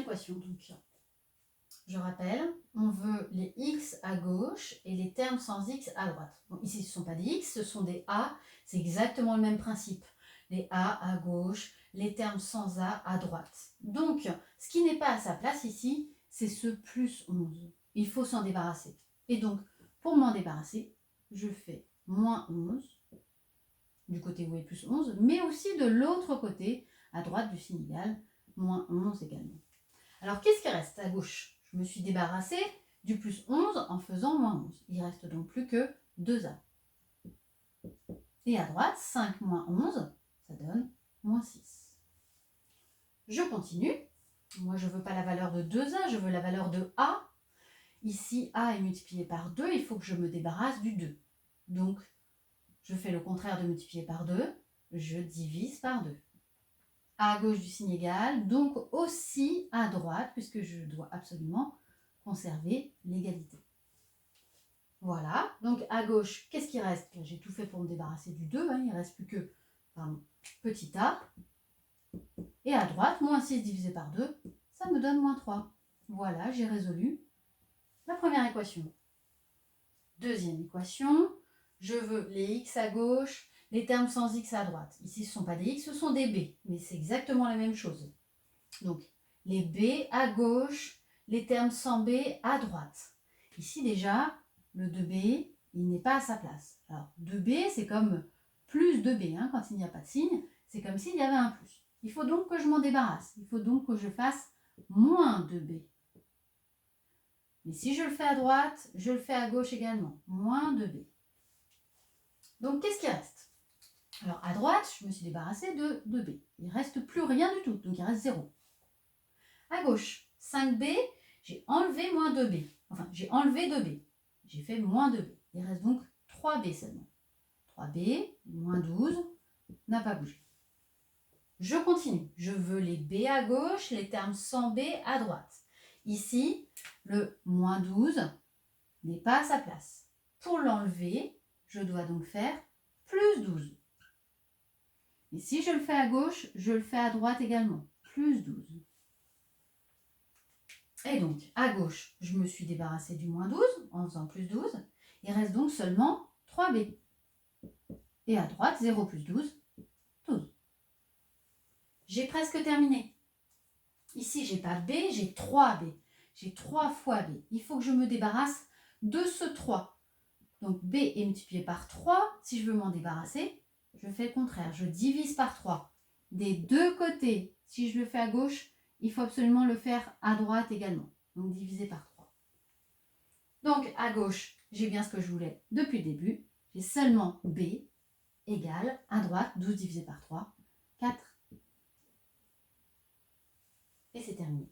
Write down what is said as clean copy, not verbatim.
équation. Donc, je rappelle, on veut les x à gauche et les termes sans x à droite. Bon, ici, ce ne sont pas des x, ce sont des a. C'est exactement le même principe. Les a à gauche, les termes sans a à droite. Donc, ce qui n'est pas à sa place ici, c'est ce plus 11. Il faut s'en débarrasser. Et donc, pour m'en débarrasser, je fais moins 11, du côté où est plus 11, mais aussi de l'autre côté, à droite du signe égal, moins 11 également. Alors, qu'est-ce qui reste à gauche? Je me suis débarrassée du plus 11 en faisant moins 11. Il reste donc plus que 2A. Et à droite, 5 moins 11, ça donne moins 6. Je continue. Moi, je ne veux pas la valeur de 2A, je veux la valeur de A. Ici, A est multiplié par 2, il faut que je me débarrasse du 2. Donc, je fais le contraire de multiplier par 2, je divise par 2. À gauche du signe égal, donc aussi à droite, puisque je dois absolument conserver l'égalité. Voilà, donc à gauche, qu'est-ce qui reste? J'ai tout fait pour me débarrasser du 2, il ne reste plus que petit a. Et à droite, moins 6 divisé par 2, ça me donne moins 3. Voilà, j'ai résolu la première équation. Deuxième équation, je veux les x à gauche, les termes sans x à droite. Ici, ce ne sont pas des x, ce sont des b, mais c'est exactement la même chose. Donc, les b à gauche, les termes sans b à droite. Ici, déjà, le 2b, il n'est pas à sa place. Alors, 2b, c'est comme plus 2b, quand il n'y a pas de signe, c'est comme s'il y avait un plus. Il faut donc que je m'en débarrasse. Il faut donc que je fasse moins 2b. Mais si je le fais à droite, je le fais à gauche également. Moins 2b. Donc, qu'est-ce qui reste? Alors, à droite, je me suis débarrassée de 2b. Il ne reste plus rien du tout, donc il reste 0. À gauche, 5b, j'ai enlevé moins 2b. Enfin, j'ai enlevé 2b. J'ai fait moins 2b. Il reste donc 3b seulement. 3b, moins 12, n'a pas bougé. Je continue. Je veux les b à gauche, les termes sans b à droite. Ici, le moins 12 n'est pas à sa place. Pour l'enlever, je dois donc faire plus 12. Et si je le fais à gauche, je le fais à droite également. Plus 12. Et donc, à gauche, je me suis débarrassée du moins 12 en faisant plus 12. Il reste donc seulement 3b. Et à droite, 0 plus 12, 12. J'ai presque terminé. Ici, je n'ai pas b, j'ai 3b. J'ai 3 fois b. Il faut que je me débarrasse de ce 3. Donc, b est multiplié par 3. Si je veux m'en débarrasser, je fais le contraire. Je divise par 3. Des deux côtés, si je le fais à gauche, il faut absolument le faire à droite également. Donc, diviser par 3. Donc, à gauche, j'ai bien ce que je voulais depuis le début. J'ai seulement b égale, à droite, 12 divisé par 3, 4. Et c'est terminé.